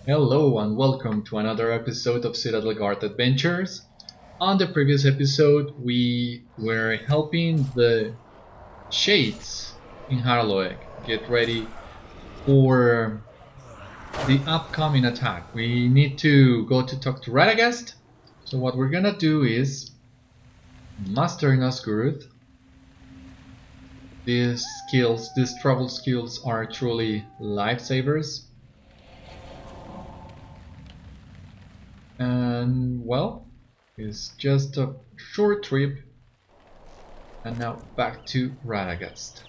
Hello and welcome to another episode of Citadel Guard Adventures. On the previous episode, we were helping the Shades in Harloek get ready for the upcoming attack. We need to go to talk to Radagast. So what we're gonna do is master Nazgûrth. These travel skills are truly lifesavers. And well, it's just a short trip. And now back to Radagast.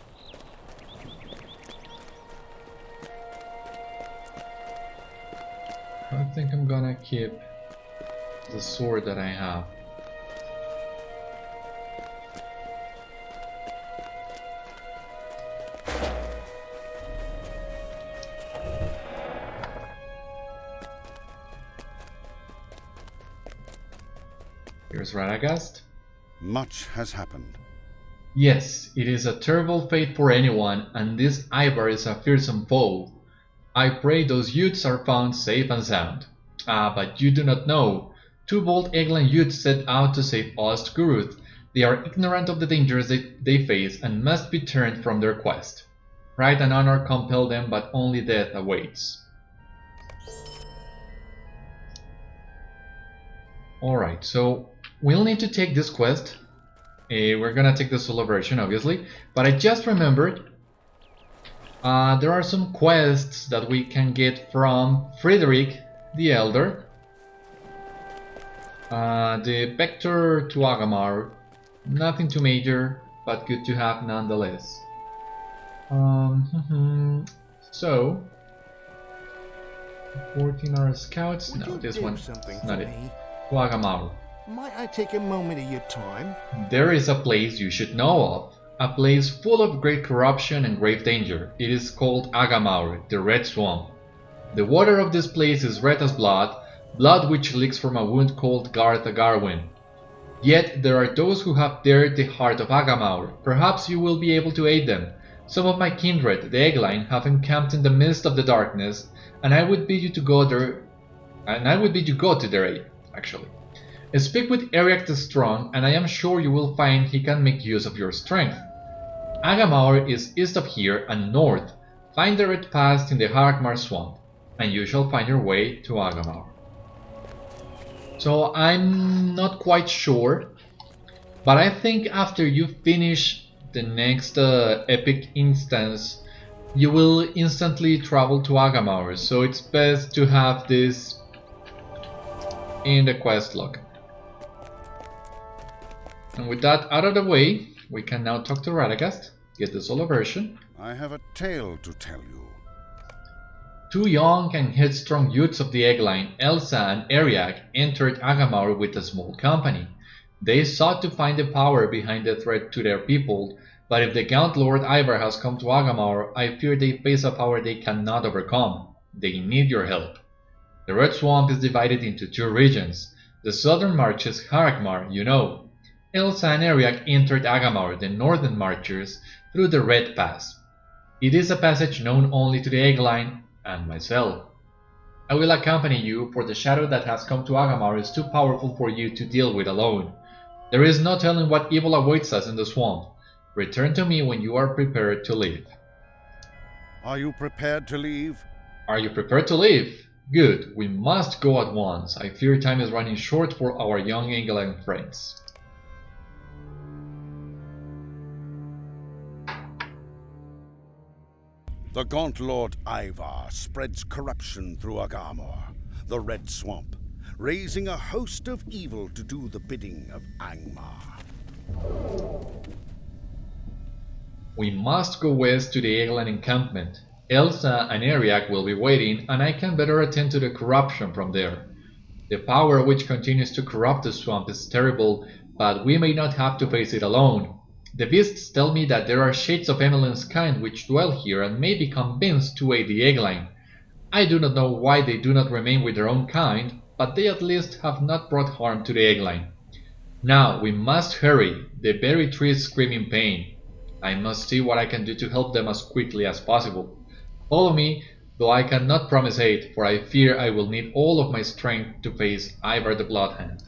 I think I'm gonna keep the sword that I have. Here's Radagast. Much has happened. Yes, it is a terrible fate for anyone, and this Ivar is a fearsome foe. I pray those youths are found safe and sound. Ah, but you do not know. Two bold Eglan youths set out to save Nazgûrth. They are ignorant of the dangers they face and must be turned from their quest. Pride and honor compel them, but only death awaits. Alright, so we'll need to take this quest. We're gonna take the solo version, obviously, but I just remembered there are some quests that we can get from Frederick the Elder. The Vector to Agamaur, nothing too major, but good to have nonetheless. So, 14-hour scouts. No, this one's not it. To Agamaur. Might I take a moment of your time? There is a place you should know of. A place full of great corruption and grave danger. It is called Agamaur, the Red Swamp. The water of this place is red as blood, blood which leaks from a wound called Garth Agarwin. Yet there are those who have dared the heart of Agamaur. Perhaps you will be able to aid them. Some of my kindred, the Eggline, have encamped in the midst of the darkness, and I would bid you to go there. To their aid, actually. Speak with Eric the Strong, and I am sure you will find he can make use of your strength. Agamaur is east of here and north. Find the red path in the Agamaur swamp, and you shall find your way to Agamaur. So I'm not quite sure, but I think after you finish the next epic instance, you will instantly travel to Agamaur, so it's best to have this in the quest log. And with that out of the way, we can now talk to Radagast, get the solo version. I have a tale to tell you. Two young and headstrong youths of the Eggline, Elsa and Eriak, entered Agamaur with a small company. They sought to find the power behind the threat to their people, but if the Gaunt Lord Ivar has come to Agamaur, I fear they face a power they cannot overcome. They need your help. The Red Swamp is divided into two regions. The southern marches Agamaur, you know. Elsa and Eriak entered Agamaur, the northern marches, through the Red Pass. It is a passage known only to the Eggline and myself. I will accompany you, for the shadow that has come to Agamaur is too powerful for you to deal with alone. There is no telling what evil awaits us in the swamp. Return to me when you are prepared to leave. Are you prepared to leave? Are you prepared to leave? Good, we must go at once. I fear time is running short for our young Eggline friends. The Gaunt Lord Ivar spreads corruption through Agamaur, the Red Swamp, raising a host of evil to do the bidding of Agamaur. We must go west to the Eggline encampment. Elsa and Eriak will be waiting, and I can better attend to the corruption from there. The power which continues to corrupt the swamp is terrible, but we may not have to face it alone. The beasts tell me that there are shades of Emmeline's kind which dwell here and may be convinced to aid the Eggline. I do not know why they do not remain with their own kind, but they at least have not brought harm to the Eggline. Now we must hurry. The berry trees scream in pain. I must see what I can do to help them as quickly as possible. Follow me, though I cannot promise aid, for I fear I will need all of my strength to face Ivar the Bloodhand.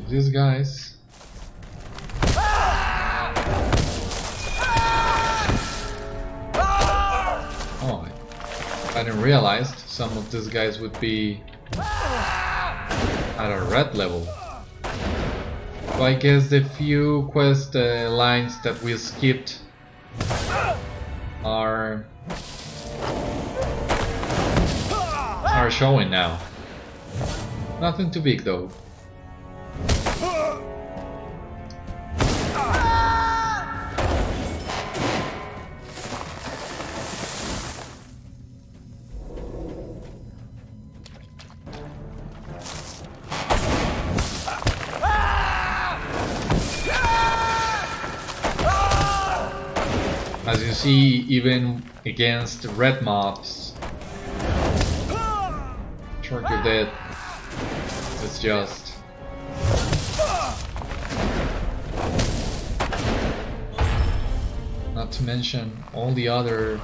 These guys. Oh, I didn't realize some of these guys would be at a red level. So I guess the few quest lines that we skipped are showing now. Nothing too big though. As you see, even against red mobs, Shark You're Dead is just not to mention all the other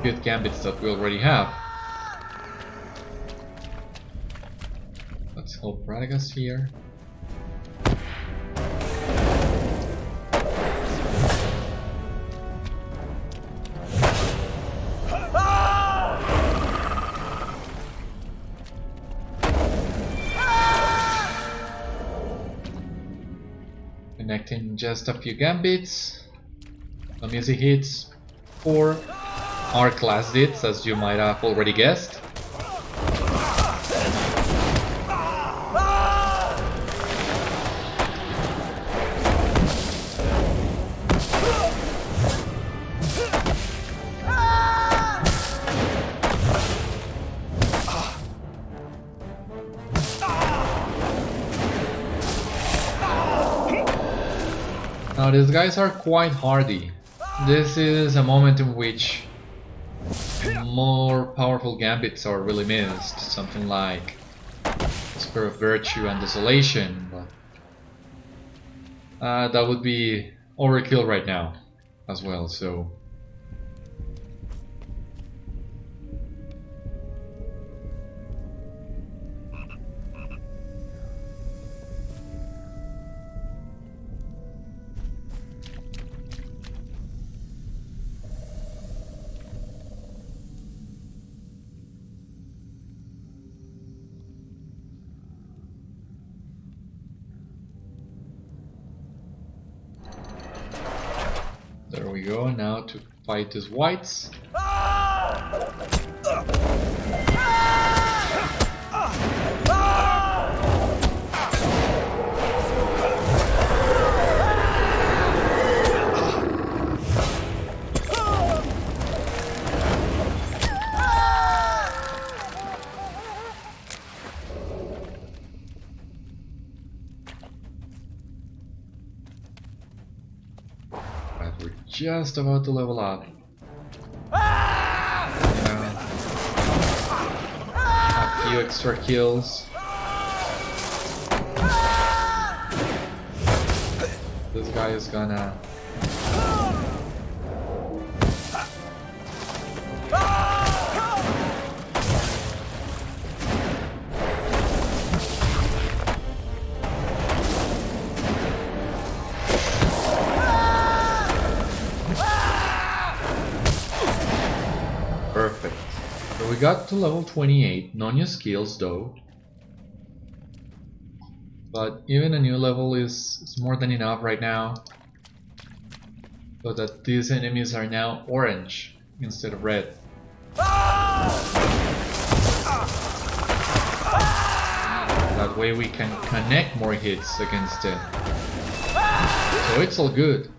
good gambits that we already have. Let's help Radagast here. Connecting just a few gambits, some easy hits for our class hits, as you might have already guessed. Now these guys are quite hardy. This is a moment in which more powerful gambits are really missed. Something like Spear of Virtue and Desolation. But that would be overkill right now as well, so... There we go, now to fight these whites. We're just about to level up. A few extra kills. This guy is gonna... Perfect. So we got to level 28, no new skills though. But even a new level is more than enough right now. So that these enemies are now orange instead of red. That way we can connect more hits against it. So it's all good.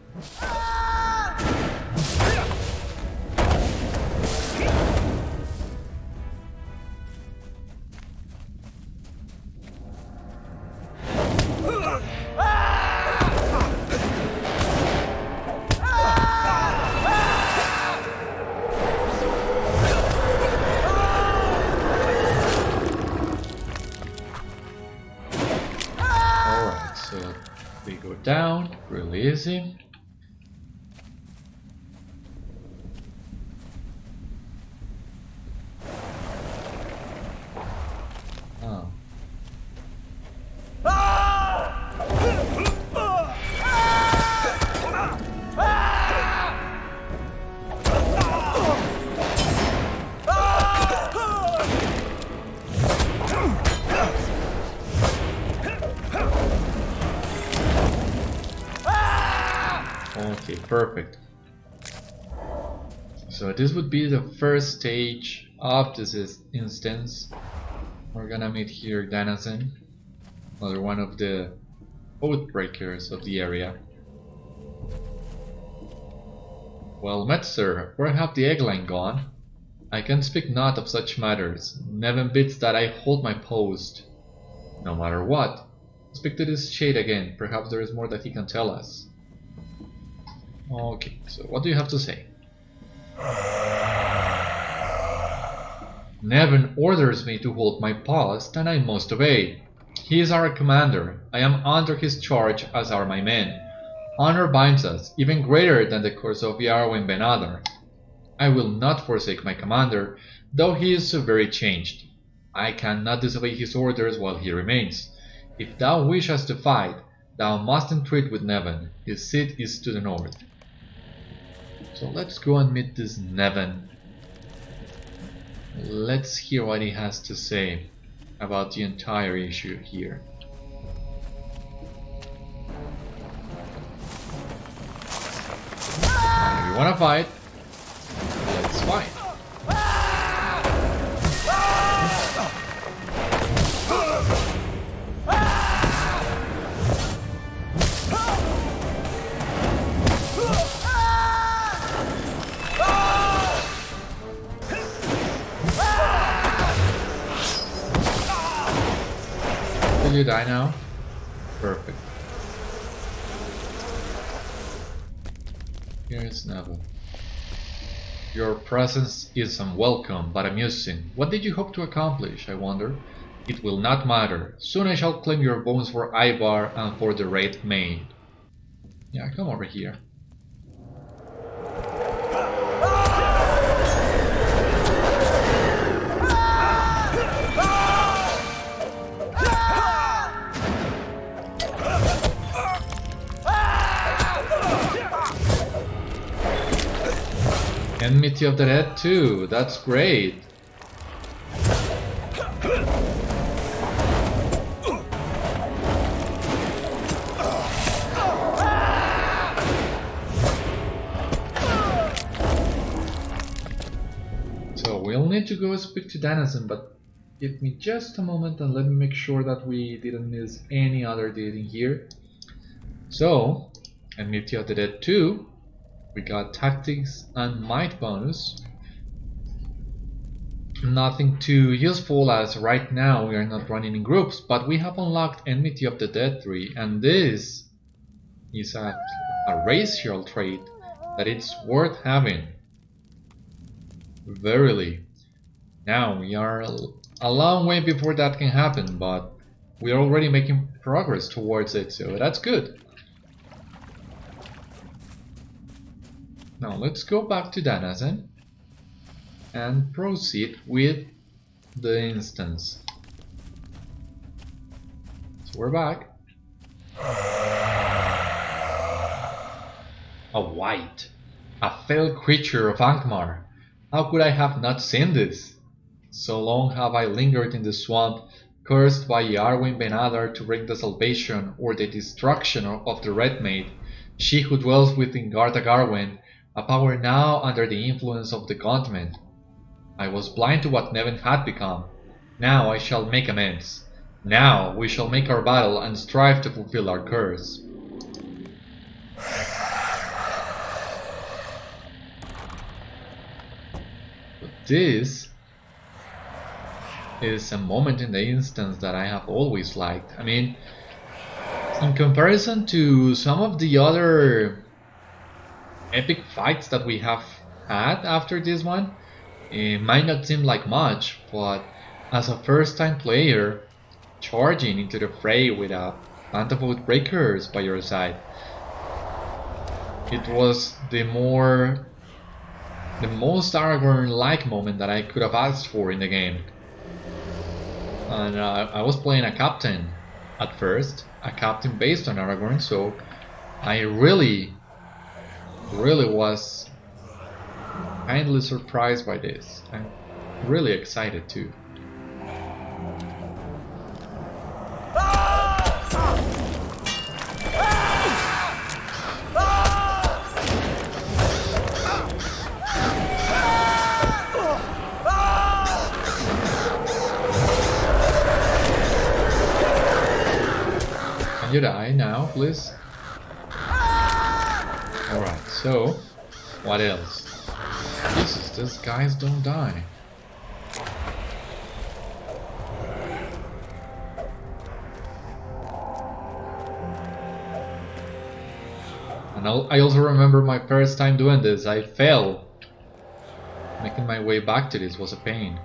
down, really easy. Oh. Okay, perfect. So this would be the first stage of this instance. We're gonna meet here Danazin, another one of the oathbreakers of the area. Well met, sir. Where have the eggline gone? I can speak not of such matters. Never bids that I hold my post. No matter what. Speak to this shade again. Perhaps there is more that he can tell us. Okay, so what do you have to say? Nevin orders me to hold my post, and I must obey. He is our commander. I am under his charge, as are my men. Honor binds us, even greater than the curse of Yarwin Ben Adar. I will not forsake my commander, though he is so very changed. I cannot disobey his orders while he remains. If thou wishest to fight, thou must entreat with Nevin. His seat is to the north. So let's go and meet this Nevin. Let's hear what he has to say about the entire issue here. And if you wanna fight, let's fight. Will you die now? Perfect. Here is Neville. Your presence is unwelcome, but amusing. What did you hope to accomplish, I wonder? It will not matter. Soon I shall claim your bones for Ivar and for the Red Maid. Yeah, come over here. Enmity of the Dead too, that's great. So we'll need to go speak to Danazin, but give me just a moment and let me make sure that we didn't miss any other deed in here. So, Enmity of the Dead 2. We got tactics and might bonus. Nothing too useful as right now we are not running in groups, but we have unlocked Enmity of the Dead 3, and this is a racial trait that it's worth having. Verily. Now we are a long way before that can happen, but we are already making progress towards it, so that's good. Now let's go back to Danazin and proceed with the instance. So we're back. A wight, a fell creature of Agamaur. How could I have not seen this? So long have I lingered in the swamp, cursed by Yarwin Ben Adar to bring the salvation or the destruction of the Red Maid, she who dwells within Gardagarwen, a power now under the influence of the Gauntlet. I was blind to what Nevin had become. Now I shall make amends. Now we shall make our battle and strive to fulfill our curse. But this is a moment in the instance that I have always liked. I mean, in comparison to some of the other epic fights that we have had after this one, it might not seem like much, but as a first time player, charging into the fray with a Band of Outbreakers by your side. It was the most Aragorn-like moment that I could have asked for in the game. And I was playing a captain at first, a captain based on Aragorn, so I really was kindly surprised by this. I'm really excited too. Can you die now, please? Alright, so what else? Jesus, these guys don't die. And I also remember my first time doing this. I fell. Making my way back to this was a pain.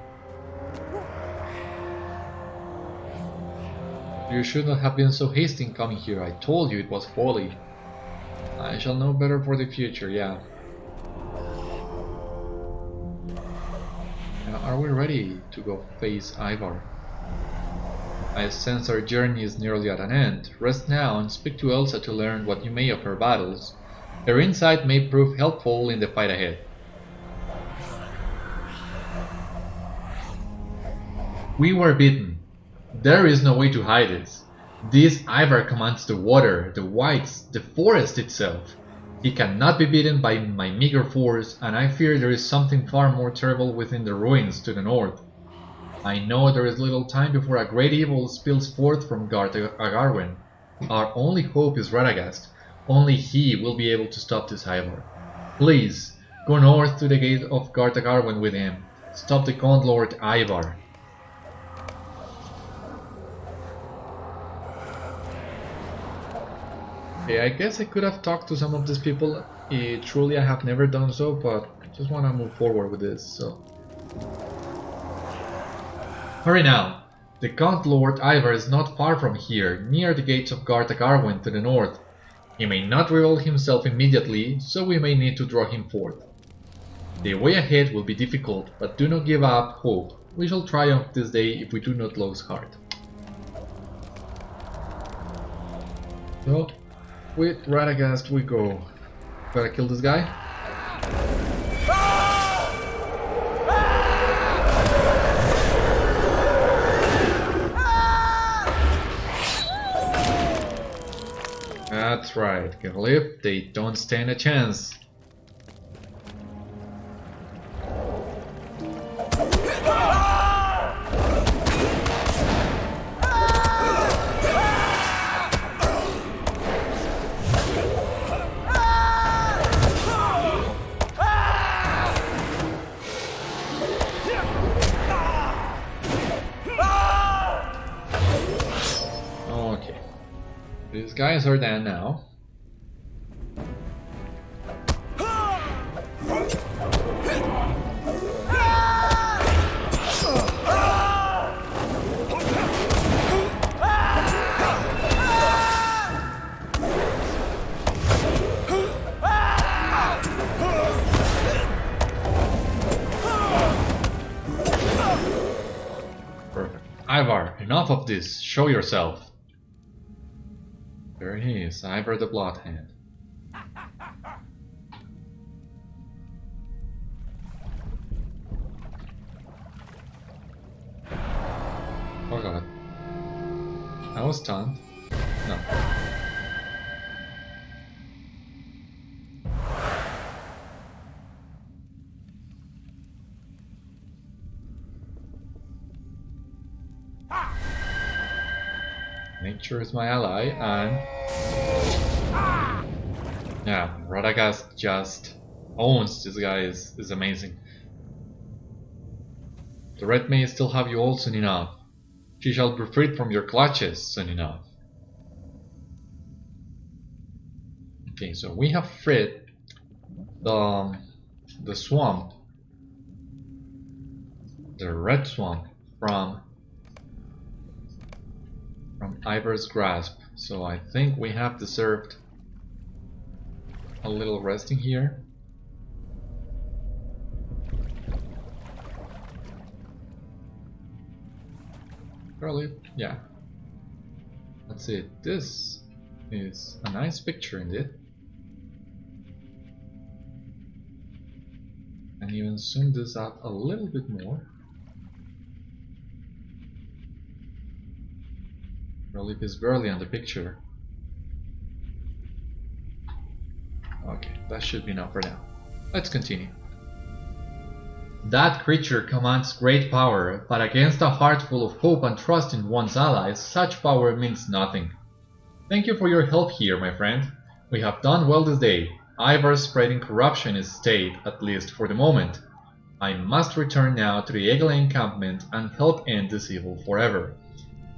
You should not have been so hasty in coming here. I told you it was folly. I shall know better for the future, yeah. Now, are we ready to go face Ivar? I sense our journey is nearly at an end. Rest now and speak to Elsa to learn what you may of her battles. Her insight may prove helpful in the fight ahead. We were beaten. There is no way to hide this. This Ivar commands the water, the whites, the forest itself. He cannot be beaten by my meager force, and I fear there is something far more terrible within the ruins to the north. I know there is little time before a great evil spills forth from Garth-Agarwen. Our only hope is Radagast. Only he will be able to stop this Ivar. Please, go north to the gate of Garth-Agarwen with him. Stop the Gaunt Lord Ivar. Okay, I guess I could have talked to some of these people. Truly, I have never done so, but I just want to move forward with this, so... Hurry now! The Gaunt Lord Ivar is not far from here, near the gates of Garth-Agarwen to the north. He may not reveal himself immediately, so we may need to draw him forth. The way ahead will be difficult, but do not give up hope. We shall triumph this day if we do not lose heart. So, with Radagast we go. Gotta kill this guy. That's right, can live, they don't stand a chance. Okay, these guys are dead now. Perfect. Ivar, enough of this. Show yourself. There he is, Ivar the Bloodhand. Oh god. I was stunned. No. Nature is my ally, and yeah, Radagast just owns this guy. Is amazing. The Red may still have you all soon enough. She shall be freed from your clutches soon enough. Okay, so we have freed the swamp, the red swamp, from Ivar's grasp. so I think we have deserved a little resting here. Probably, yeah. That's it. This is a nice picture indeed. And even zoom this out a little bit more. Relief is barely on the picture. Okay, that should be enough for now. Let's continue. That creature commands great power, but against a heart full of hope and trust in one's allies, such power means nothing. Thank you for your help here, my friend. We have done well this day. Ivar spreading corruption is stayed, at least for the moment. I must return now to the Eagle encampment and help end this evil forever.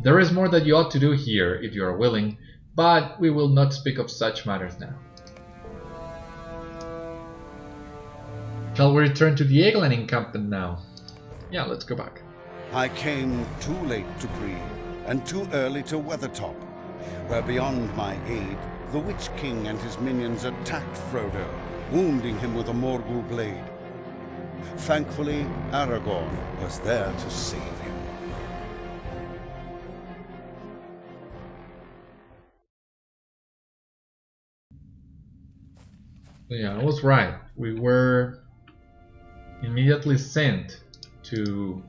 There is more that you ought to do here, if you are willing, but we will not speak of such matters now. Shall we return to the Eagle encampment now? Yeah, let's go back. I came too late to Bree, and too early to Weathertop, where beyond my aid, the Witch King and his minions attacked Frodo, wounding him with a Morgul blade. Thankfully, Aragorn was there to save him. Yeah, I was right. We were immediately sent to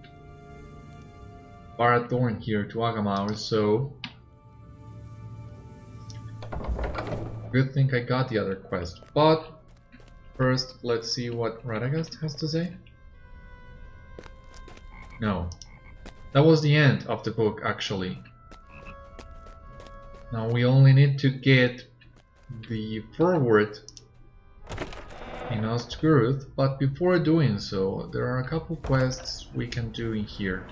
Barathorn here, to Agamaur, so good thing I got the other quest. But first, let's see what Radagast has to say. No, that was the end of the book actually. Now we only need to get the forward in Ostguruth, but before doing so, there are a couple quests we can do in here.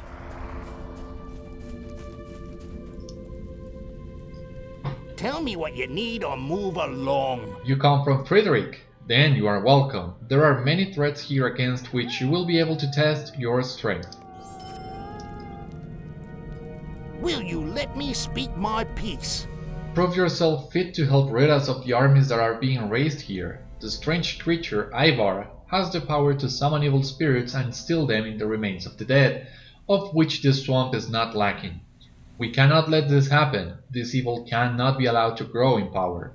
Tell me what you need or move along. You come from Frederick? Then you are welcome. There are many threats here against which you will be able to test your strength. Will you let me speak my piece? Prove yourself fit to help rid us of the armies that are being raised here. The strange creature, Ivar, has the power to summon evil spirits and instill them in the remains of the dead, of which this swamp is not lacking. We cannot let this happen. This evil cannot be allowed to grow in power.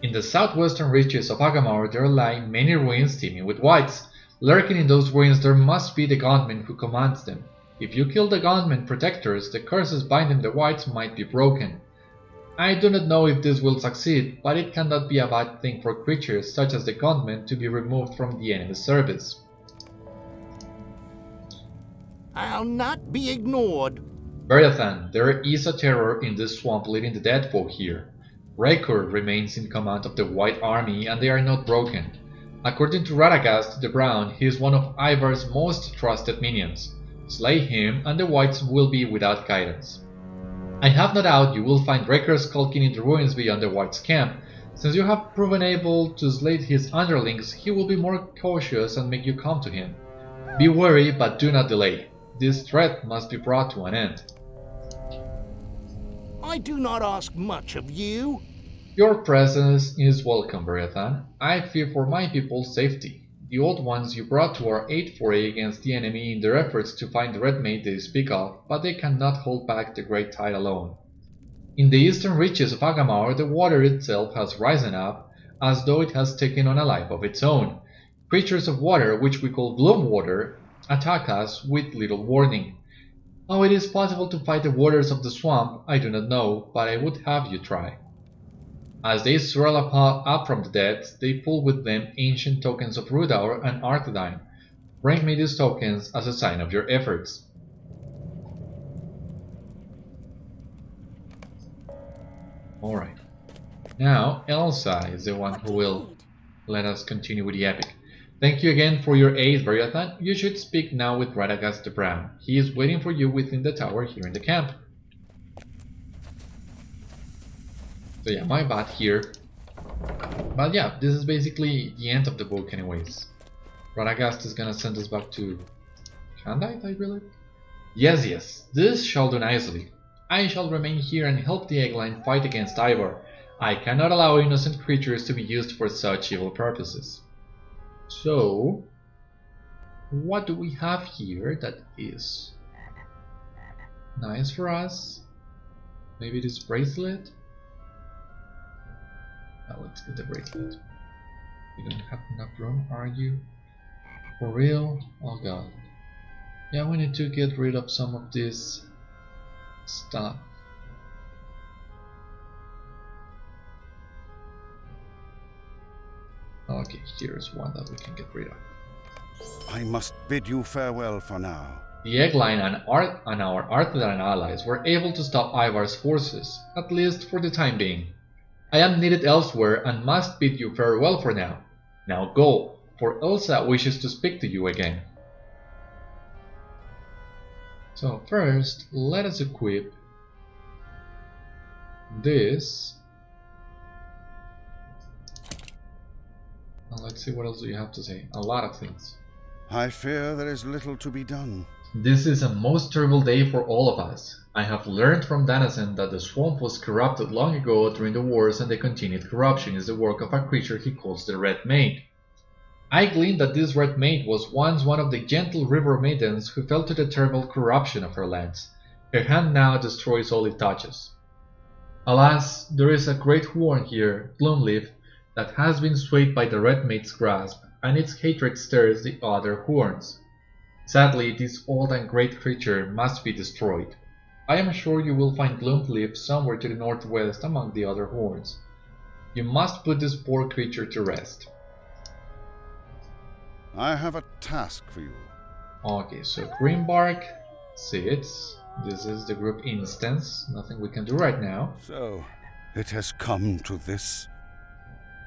In the southwestern reaches of Agamaur there lie many ruins teeming with wights. Lurking in those ruins there must be the Gauntman who commands them. If you kill the Gauntman protectors, the curses binding the wights might be broken. I do not know if this will succeed, but it cannot be a bad thing for creatures such as the Gauntman to be removed from the enemy's service. I'll not be ignored. Beriathan, there is a terror in this swamp leading the dead folk here. Rakur remains in command of the White Army and they are not broken. According to Radagast the Brown, he is one of Ivar's most trusted minions. Slay him and the Whites will be without guidance. I have no doubt you will find Rakur skulking in the ruins beyond the Whites' camp. Since you have proven able to slay his underlings, he will be more cautious and make you come to him. Be wary, but do not delay. This threat must be brought to an end. I do not ask much of you. Your presence is welcome, Beriathan. I fear for my people's safety. The old ones you brought to our aid foray against the enemy in their efforts to find the red maid they speak of, but they cannot hold back the great tide alone. In the eastern reaches of Agamaur, the water itself has risen up, as though it has taken on a life of its own. Creatures of water, which we call gloom water, attack us with little warning. How it is possible to fight the waters of the swamp, I do not know, but I would have you try. As they swirl up from the depths, they pull with them ancient tokens of Rudaur and Arthedain. Bring me these tokens as a sign of your efforts. Alright. Now, Elsa is the one who will let us continue with the epic. Thank you again for your aid, Beriathan. You should speak now with Radagast the Brown. He is waiting for you within the tower here in the camp. So yeah, my bad here. But yeah, this is basically the end of the book anyways. Radagast is gonna send us back to Kandite, I believe? Yes, this shall do nicely. I shall remain here and help the Eggline fight against Ivar. I cannot allow innocent creatures to be used for such evil purposes. So, what do we have here that is nice for us? Maybe this bracelet? Now let's get the bracelet. You don't have enough room, are you? For real? Oh god. Yeah, we need to get rid of some of this stuff. Okay, here's one that we can get rid of. I must bid you farewell for now. The Eggline and our Arthurian allies were able to stop Ivar's forces, at least for the time being. I am needed elsewhere and must bid you farewell for now. Now go, for Elsa wishes to speak to you again. So first, let us equip this. And let's see what else do you have to say. A lot of things. I fear there is little to be done. This is a most terrible day for all of us. I have learned from Danazen that the swamp was corrupted long ago during the wars, and the continued corruption is the work of a creature he calls the Red Maid. I gleaned that this Red Maid was once one of the gentle river maidens who fell to the terrible corruption of her lands. Her hand now destroys all it touches. Alas, there is a great horn here, Gloomleaf, that has been swayed by the Red Maid's grasp, and its hatred stirs the other horns. Sadly, this old and great creature must be destroyed. I am sure you will find Gloomleaf somewhere to the northwest among the other horns. You must put this poor creature to rest. I have a task for you. Okay, so Greenbark sits. This is the group instance. Nothing we can do right now. So, it has come to this.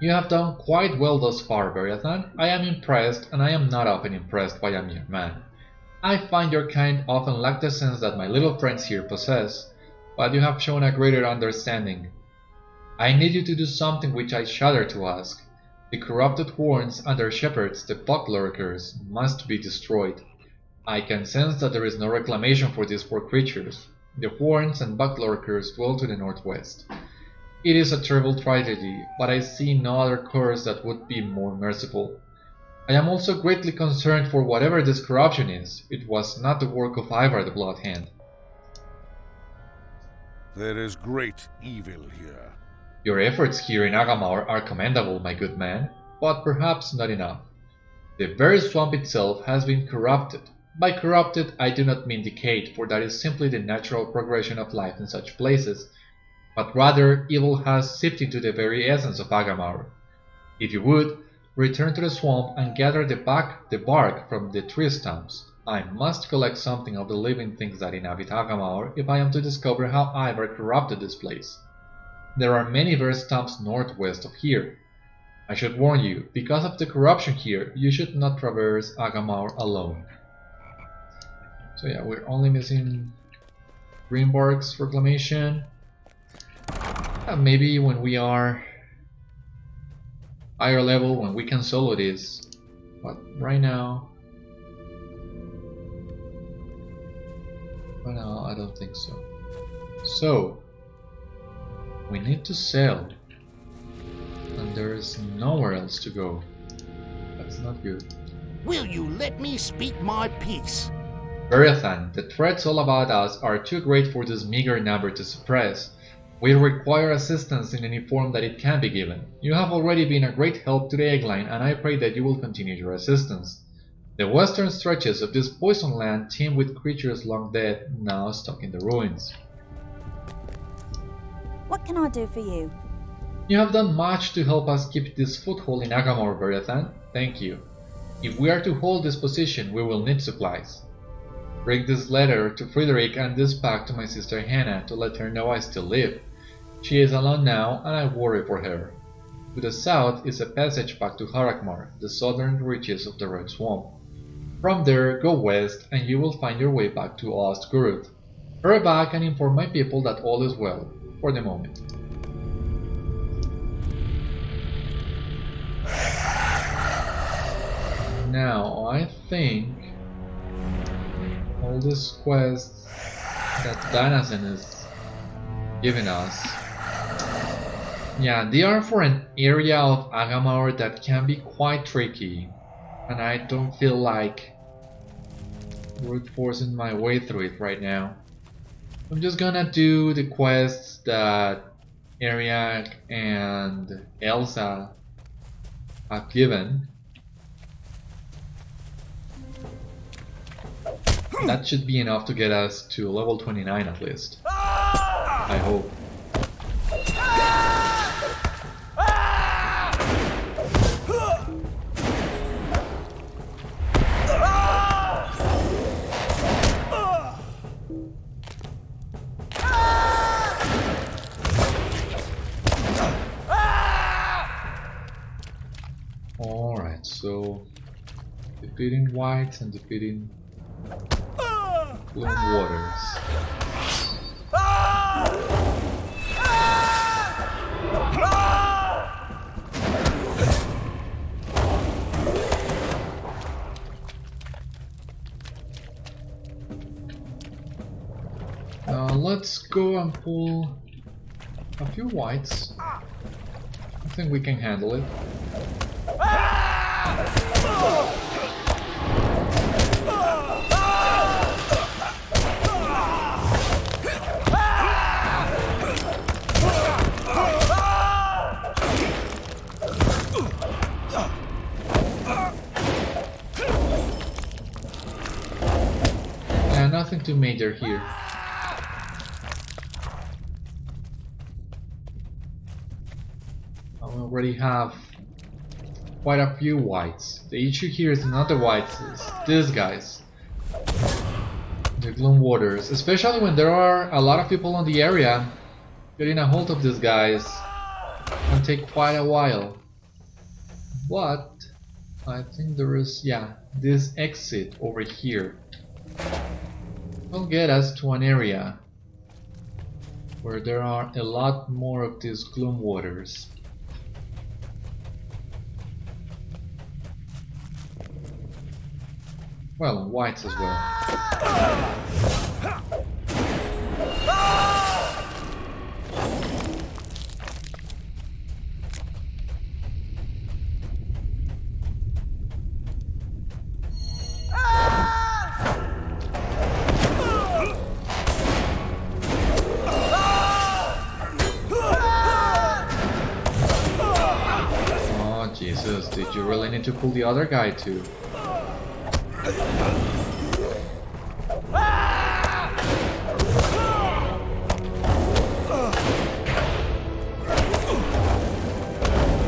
You have done quite well thus far, Beriathan. I am impressed, and I am not often impressed by a mere man. I find your kind often lack the sense that my little friends here possess, but you have shown a greater understanding. I need you to do something which I shudder to ask. The corrupted horns and their shepherds, the buck-lurkers, must be destroyed. I can sense that there is no reclamation for these poor creatures. The horns and buck-lurkers dwell to the northwest. It is a terrible tragedy, but I see no other course that would be more merciful. I am also greatly concerned for whatever this corruption is. It was not the work of Ivar the Bloodhand. There is great evil here. Your efforts here in Agamaur are commendable, my good man, but perhaps not enough. The very swamp itself has been corrupted. By corrupted, I do not mean decayed, for that is simply the natural progression of life in such places, but rather evil has seeped into the very essence of Agamaur. If you would, return to the swamp and gather the bark from the tree stumps. I must collect something of the living things that inhabit Agamaur if I am to discover how Ivar corrupted this place. There are many bare stumps northwest of here. I should warn you, because of the corruption here, you should not traverse Agamaur alone. So yeah, we're only missing Greenbark's reclamation. Maybe when we are higher level, when we can solo this, but right now I don't think so. So we need to sell, and there is nowhere else to go. That's not good. Will you let me speak my piece? Beriathan, the threats all about us are too great for this meager number to suppress. We require assistance in any form that it can be given. You have already been a great help to the Eggline, and I pray that you will continue your assistance. The western stretches of this poison land teem with creatures long dead, now stuck in the ruins. What can I do for you? You have done much to help us keep this foothold in Agamaur, Beriathan. Thank you. If we are to hold this position, we will need supplies. Bring this letter to Frederick and this pack to my sister Hannah to let her know I still live. She is alone now, and I worry for her. To the south is a passage back to Harakmar, the southern reaches of the Red Swamp. From there, go west, and you will find your way back to Ostgurth. Hurry back and inform my people that all is well, for the moment. Now, I think all these quests that Danazen is giving us. Yeah, they are for an area of Agamaur that can be quite tricky, and I don't feel like brute forcing my way through it right now. I'm just gonna do the quests that Ariak and Elsa have given. That should be enough to get us to level 29 at least. I hope. Alright, so defeating whites and defeating Bloom Waters. Let's go and pull a few whites. I think we can handle it. Yeah, nothing too major here. I already have quite a few whites. The issue here is not the whites, it's these guys. The Gloom Waters. Especially when there are a lot of people on the area, getting a hold of these guys can take quite a while. But I think there is, yeah, this exit over here will get us to an area where there are a lot more of these Gloom Waters. Well, whites as well. Oh Jesus, did you really need to pull the other guy too?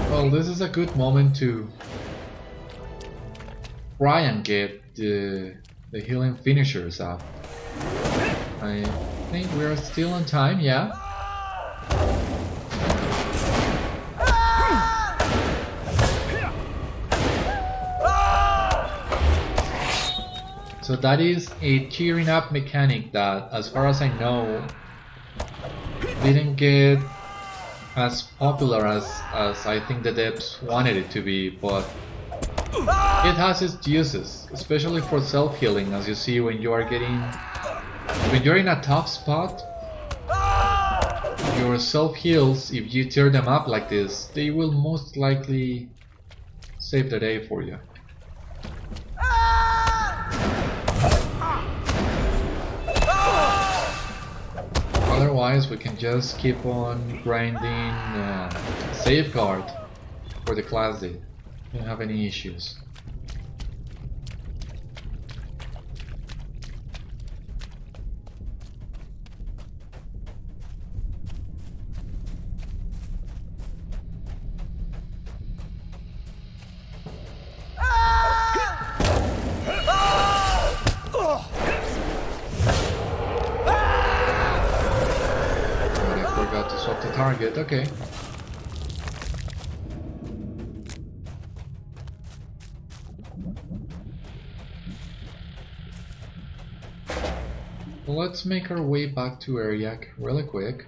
Well, this is a good moment to try and get the healing finishers up. I think we're still on time, yeah? So that is a cheering up mechanic that, as far as I know, didn't get as popular as I think the devs wanted it to be, but it has its uses, especially for self-healing. As you see, when you're in a tough spot, your self-heals, if you tear them up like this, they will most likely save the day for you. Otherwise, we can just keep on grinding safeguard for the class day. Don't have any issues. Target, okay. Well, let's make our way back to Ariak really quick.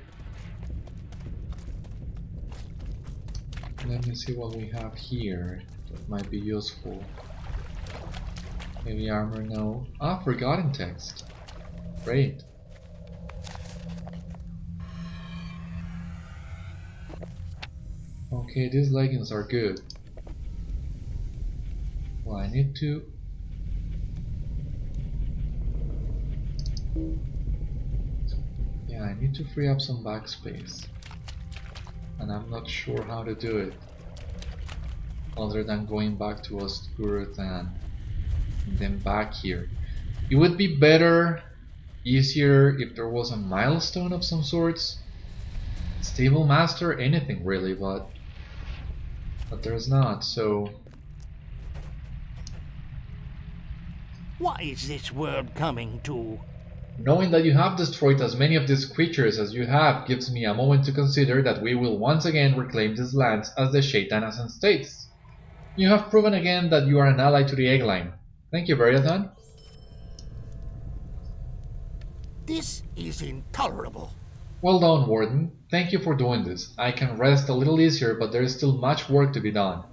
Let me see what we have here that might be useful. Heavy armor, no. Ah, forgotten text. Great. Okay, these leggings are good. Well, I need to... Yeah, I need to free up some backspace. And I'm not sure how to do it. Other than going back to Beriathan and then back here. It would be better, easier if there was a milestone of some sorts. Stable master, anything really, but there's not, so... What is this world coming to? Knowing that you have destroyed as many of these creatures as you have gives me a moment to consider that we will once again reclaim these lands as the Shaitanassan states. You have proven again that you are an ally to the Eggline. Thank you, Beriathan. This is intolerable. Well done, Warden. Thank you for doing this. I can rest a little easier, but there is still much work to be done.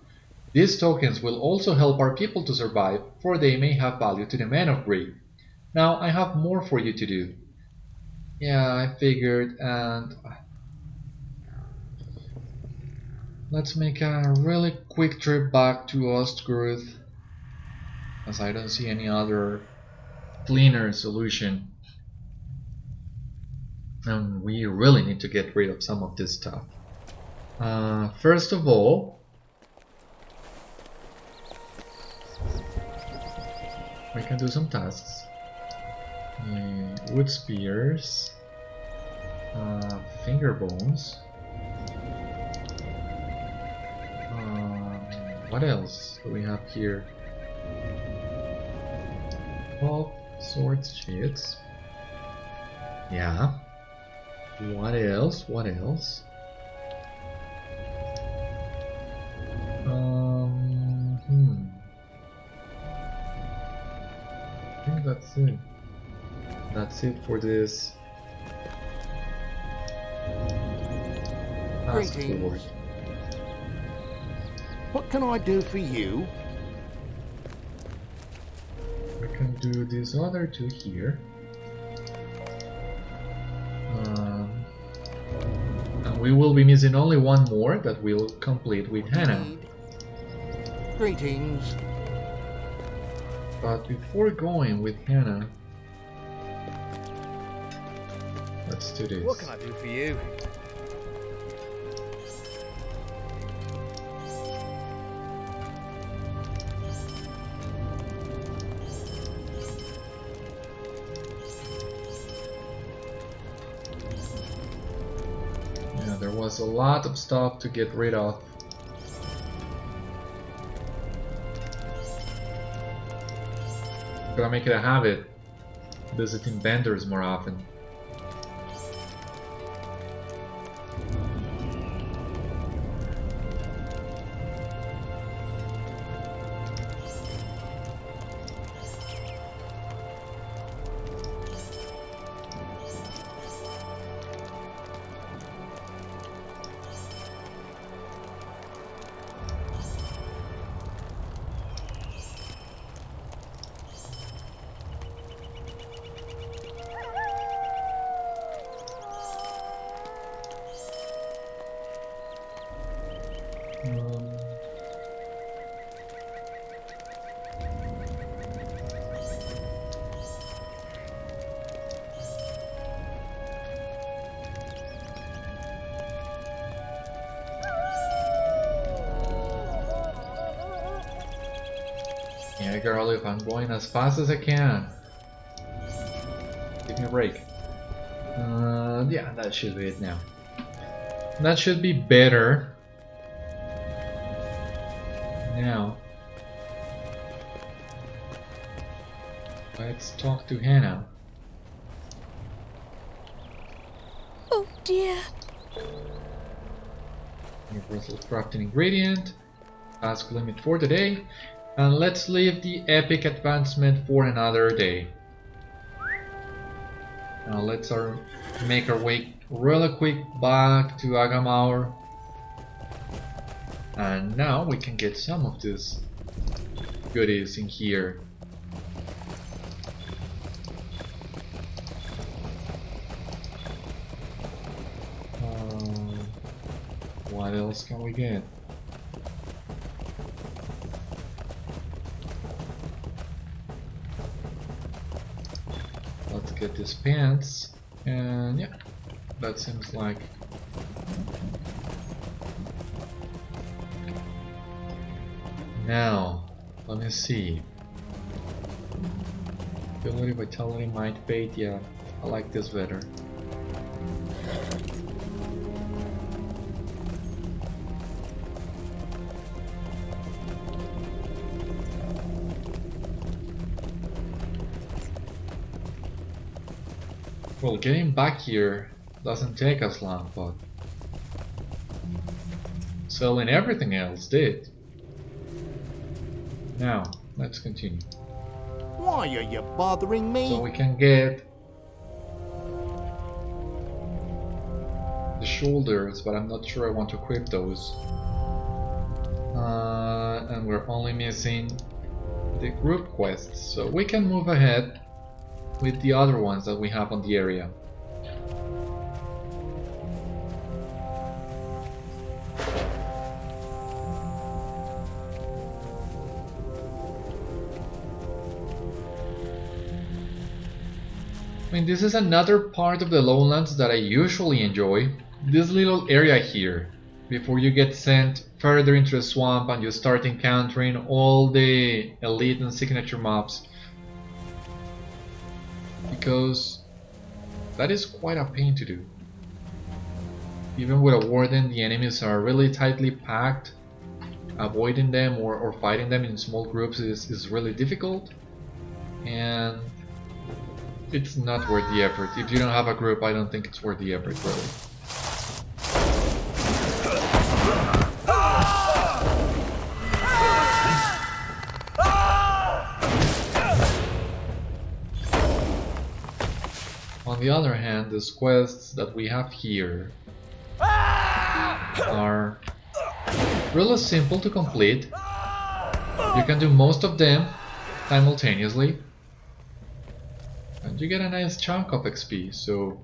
These tokens will also help our people to survive, for they may have value to the men of Bree. Now I have more for you to do. Yeah, I figured, and... Let's make a really quick trip back to Ostguruth, as I don't see any other cleaner solution. And we really need to get rid of some of this stuff. First of all, we can do some tasks. Wood spears, finger bones. What else do we have here? Oh, swords, shits. Yeah. What else? What else? I think that's it. That's it for this. Greetings. What can I do for you? I can do these other two here. And we will be missing only one more that we'll complete with Hannah. Greetings. But before going with Hannah, let's do this. What can I do for you? Yeah, there was a lot of stuff to get rid of. Gotta make it a habit, visiting vendors more often. Yeah, girl, if I'm going as fast as I can. Give me a break. Yeah, that should be it now. That should be better. Now, let's talk to Hannah. Oh dear. Universal crafting ingredient. Task limit for today. And let's leave the epic advancement for another day. Now let's make our way really quick back to Agamaur. And now we can get some of these goodies in here. What else can we get? Let's get these pants, and yeah, that seems like now. Let me see. Ability, vitality, might, fate. Yeah, I like this better. Well, getting back here doesn't take us long, but selling everything else did. Now, let's continue. Why are you bothering me? So we can get the shoulders, but I'm not sure I want to equip those. And we're only missing the group quests, so we can move ahead with the other ones that we have on the area. I mean, this is another part of the lowlands that I usually enjoy. This little area here, before you get sent further into the swamp and you start encountering all the elite and signature mobs. Because that is quite a pain to do. Even with a warden, the enemies are really tightly packed. Avoiding them or fighting them in small groups is really difficult. And it's not worth the effort. If you don't have a group, I don't think it's worth the effort, really. On the other hand, these quests that we have here are really simple to complete. You can do most of them simultaneously, and you get a nice chunk of XP, so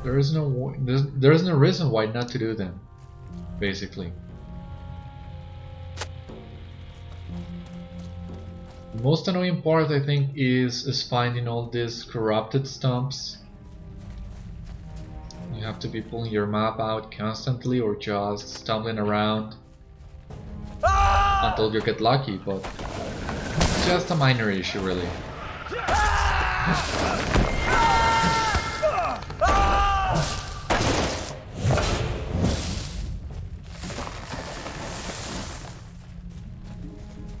there is no reason why not to do them, basically. The most annoying part, I think, is finding all these corrupted stumps. You have to be pulling your map out constantly or just stumbling around until you get lucky, but it's just a minor issue, really.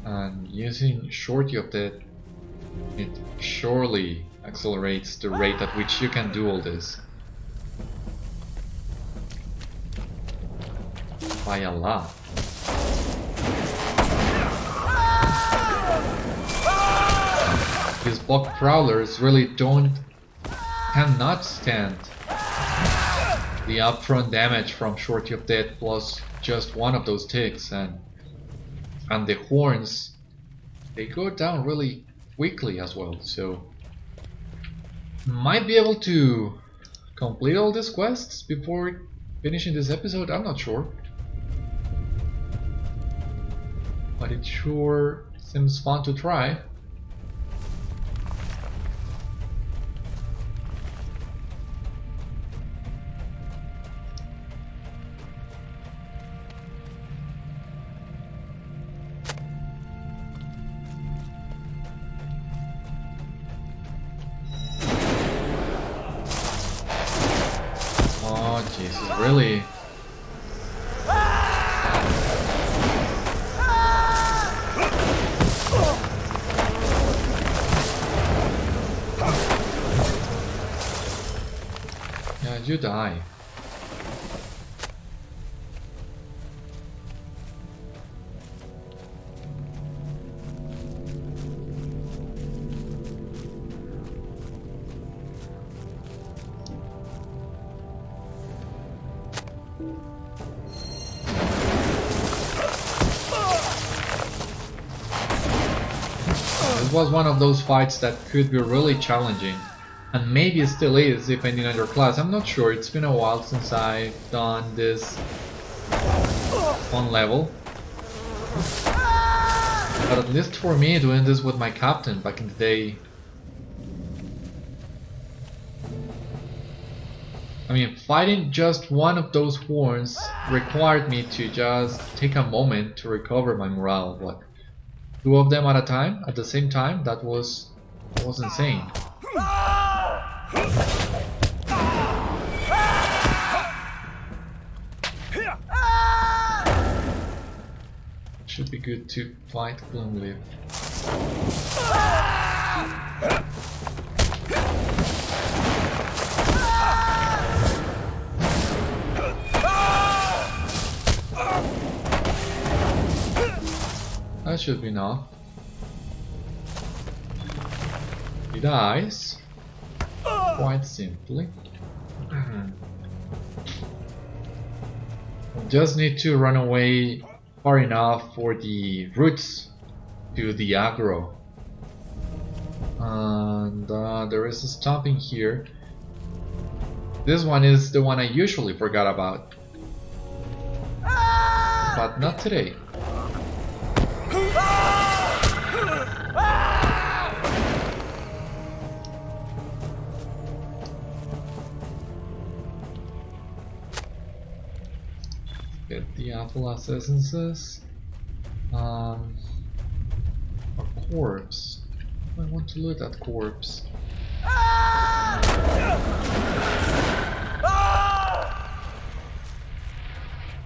And using Shorty of Death, it surely accelerates the rate at which you can do all this. By a lot. These bog prowlers really cannot stand the upfront damage from Shorty of Death plus just one of those ticks, and the horns, they go down really quickly as well, so might be able to complete all these quests before finishing this episode, I'm not sure. But it sure seems fun to try. Oh, Jesus, really? Yeah, you die. This was one of those fights that could be really challenging, And maybe it still is, depending on your class. I'm not sure, it's been a while since I've done this on level. But at least for me, doing this with my captain back in the day. I mean, fighting just one of those horns required me to just take a moment to recover my morale. But 2 of them at a time, at the same time, that was insane. Should be good to fight Gloomleaf. That should be enough. He dies. Quite simply. Just need to run away far enough for the roots to the aggro. And there is a stomping here. This one is the one I usually forgot about. But not today. Get the apple essences. A corpse. I want to loot that corpse.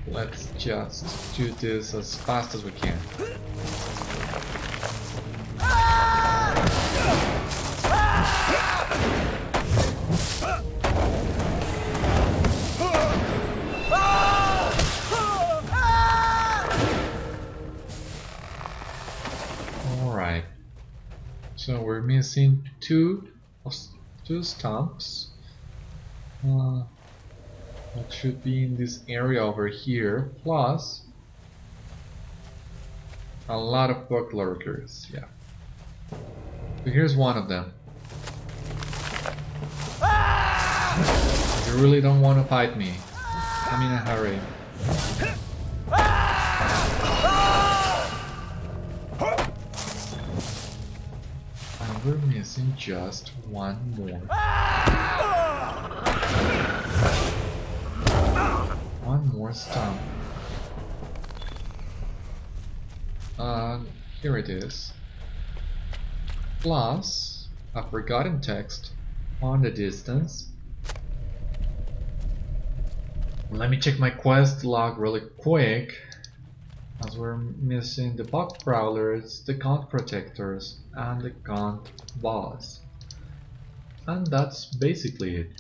Let's just do this as fast as we can. Alright. So we're missing two stumps. That should be in this area over here, plus a lot of bug lurkers, yeah. So here's one of them. You really don't want to fight me. I'm in a hurry. And we're missing just one more. One more stump. Here it is. Plus a forgotten text on the distance. Let me check my quest log really quick, as we're missing the bug prowlers, the gaunt protectors, and the gaunt boss. And that's basically it.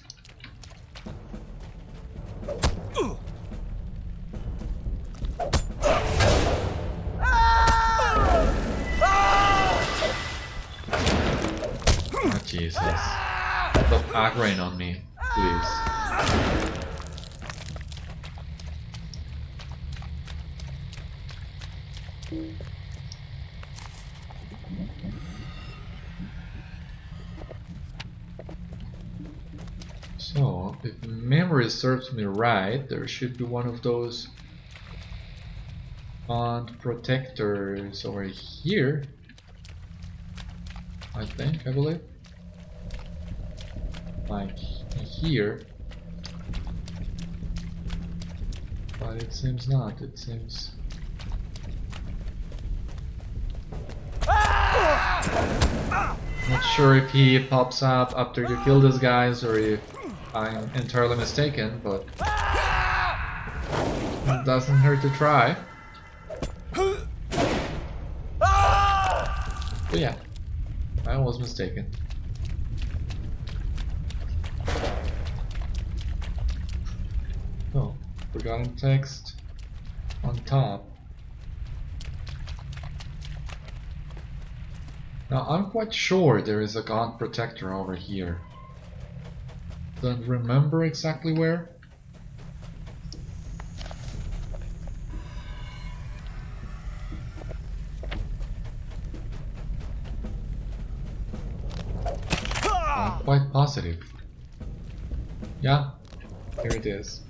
Oh, Jesus. Stop aggroing on me, please. So, if memory serves me right, there should be one of those bond protectors over here. I believe. Like here. But it seems not, it seems... Not sure if he pops up after you kill these guys or if I'm entirely mistaken, but it doesn't hurt to try. But yeah, I was mistaken. Oh, forgotten text on top. Now I'm quite sure there is a gaunt protector over here. Don't remember exactly where. not quite positive. Yeah, here it is.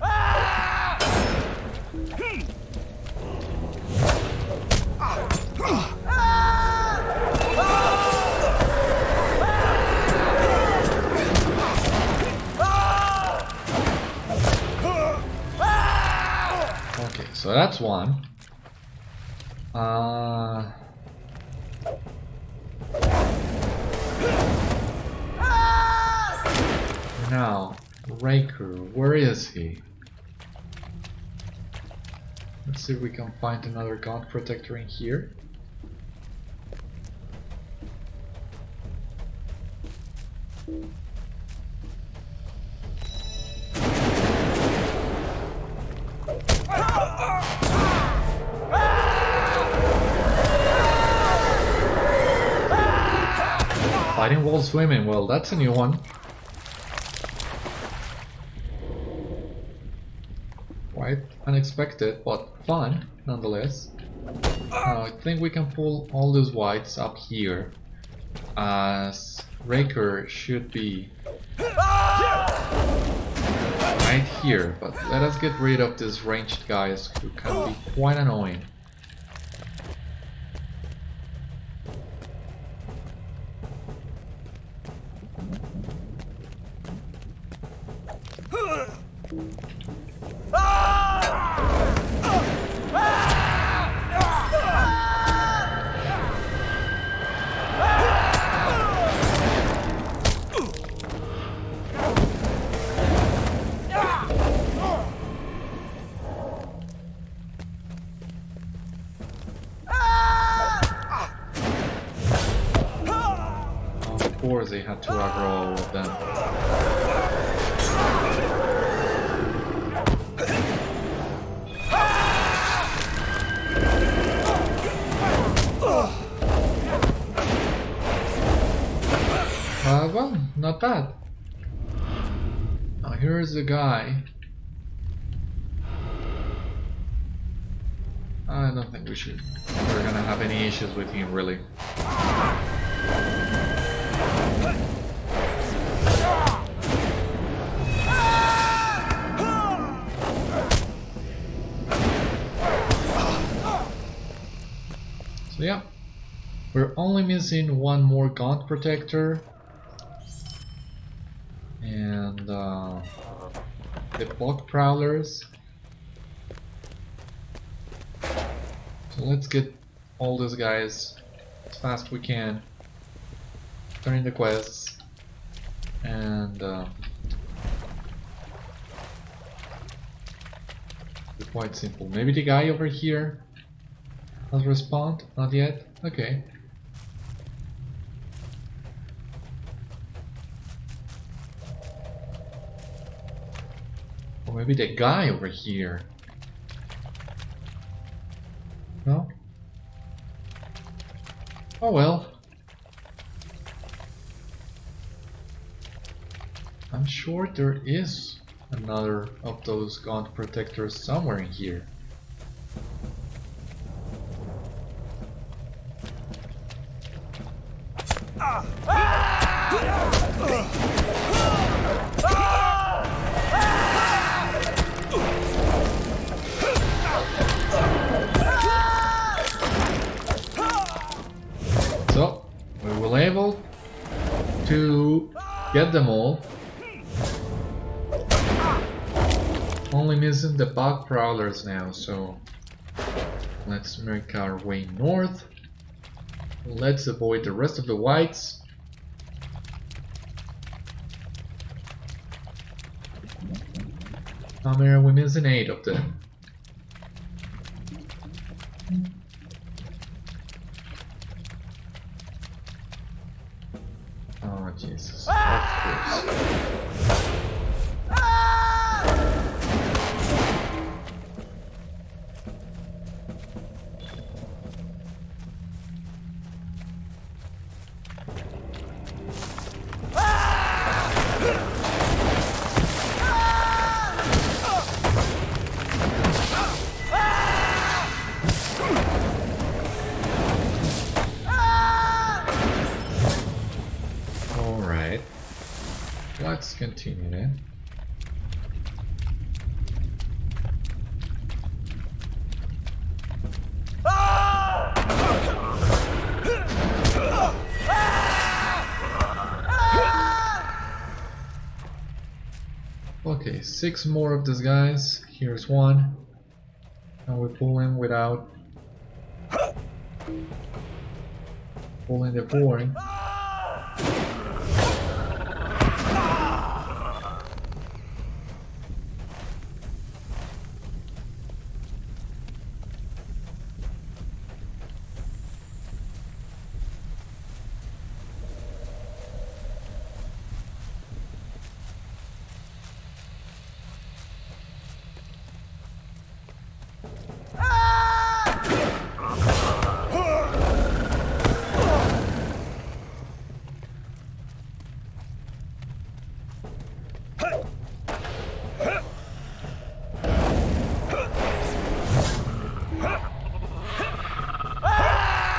Okay, so that's one. Now, Raker, where is he? Let's see if we can find another God Protector in here. Fighting while swimming, well, that's a new one. Quite unexpected, but fun nonetheless. Now I think we can pull all those whites up here, as Raker should be right here, but let us get rid of these ranged guys who can be quite annoying. Of course they had to aggro all of them. Well, not bad. Now here's a guy. I don't think we're gonna have any issues with him, really. So yeah, we're only missing one more Gaunt Protector. And the Bog Prowlers. So let's get all these guys as fast as we can, turn the quests, and it's quite simple. Maybe the guy over here has respawned? Not yet? Okay. Or maybe the guy over here. No? Oh well. I'm sure there is another of those Gaunt Protectors somewhere in here. So, we were able to get them all. Only missing the Bog Prowlers now, so let's make our way north. Let's avoid the rest of the whites. How many are we missing? 8 of them. Oh Jesus, of course. Let's continue then. Okay, 6 more of these guys. Here's one. And we pull him without pulling the horn.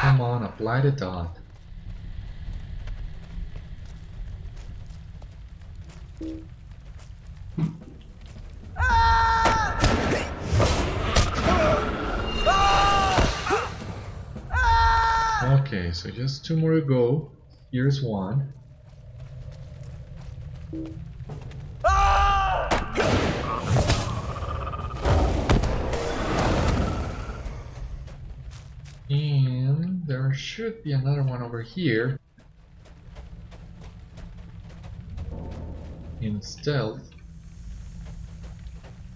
Come on, apply the dot. Okay, so just 2 more to go. Here's one. And there should be another one over here. In stealth.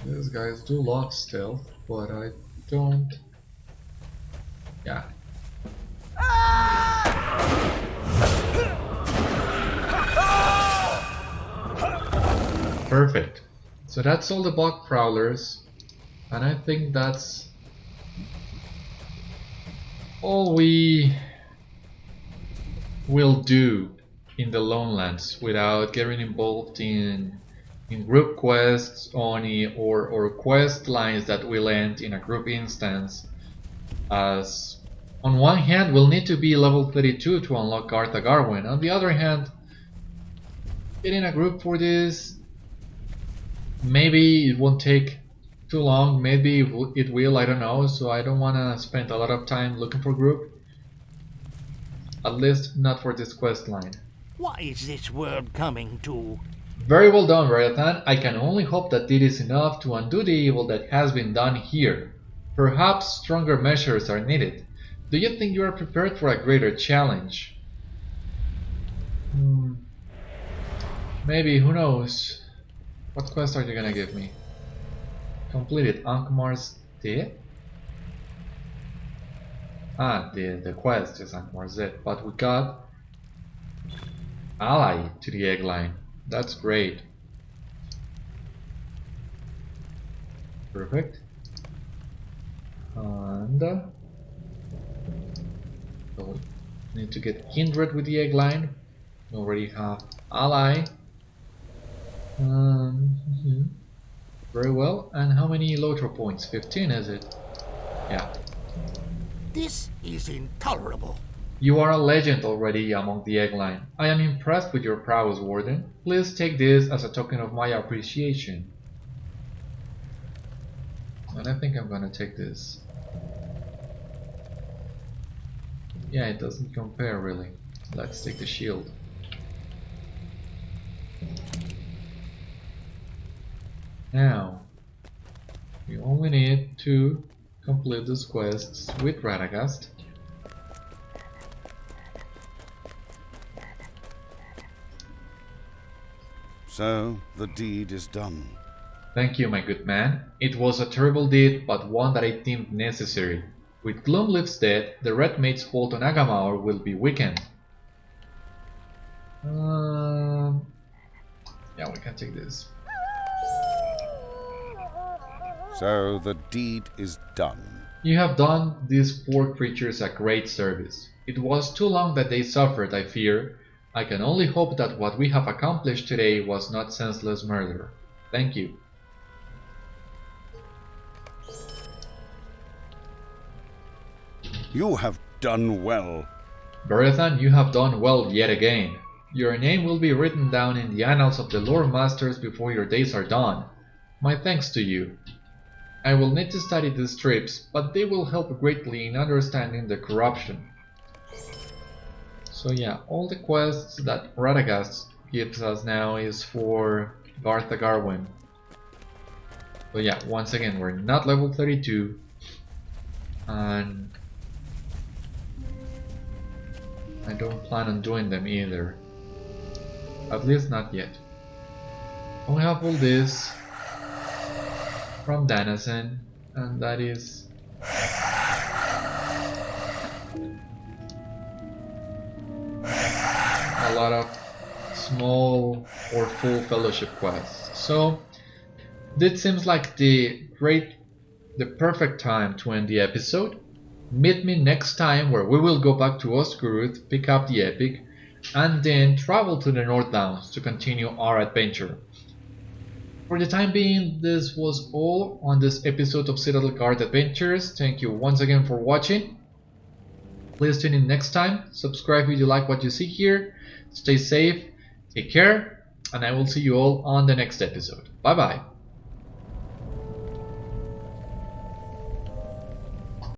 These guys do love stealth, but I don't. Yeah. Perfect. So that's all the bog prowlers, and I think that's all we will do in the Lonelands without getting involved in group quests only or quest lines that will end in a group instance. As on one hand we'll need to be level 32 to unlock Gartha Garwin, on the other hand getting a group for this, maybe it won't take too long, maybe it will, I don't know, so I don't want to spend a lot of time looking for group. At least not for this quest line. What is this world coming to? Very well done, Beriathan. I can only hope that it is enough to undo the evil that has been done here. Perhaps stronger measures are needed. Do you think you are prepared for a greater challenge? Maybe, who knows? What quest are you gonna give me? Completed Agamaur's dead? Ah, the quest is Agamaur's dead, but we got ally to the egg line. That's great. Perfect. And so we need to get kindred with the egg line. We already have ally. Very well. And how many LOTRO points? 15, is it? Yeah. This is intolerable. You are a legend already among the egg line. I am impressed with your prowess, Warden. Please take this as a token of my appreciation. And I think I'm gonna take this. Yeah, it doesn't compare really. Let's take the shield. Now, we only need to complete these quests with Radagast. So, the deed is done. Thank you, my good man. It was a terrible deed, but one that I deemed necessary. With Gloomleaf's death, the Red Maid's hold on Agamaur will be weakened. Yeah, we can take this. So, the deed is done. You have done these poor creatures a great service. It was too long that they suffered, I fear. I can only hope that what we have accomplished today was not senseless murder. Thank you. You have done well. Beriathan, you have done well yet again. Your name will be written down in the annals of the lore masters before your days are done. My thanks to you. I will need to study these trips, but they will help greatly in understanding the corruption. So yeah, all the quests that Radagast gives us now is for Gartha Garwin. So yeah, once again, we're not level 32, and I don't plan on doing them either. At least not yet. We have all this from Danasen, and that is a lot of small or full fellowship quests. So this seems like the perfect time to end the episode. Meet me next time where we will go back to Oscuruth, pick up the epic, and then travel to the North Downs to continue our adventure. For the time being, this was all on this episode of Citadel Guard Adventures. Thank you once again for watching. Please tune in next time, subscribe if you like what you see here, stay safe, take care, and I will see you all on the next episode. Bye bye.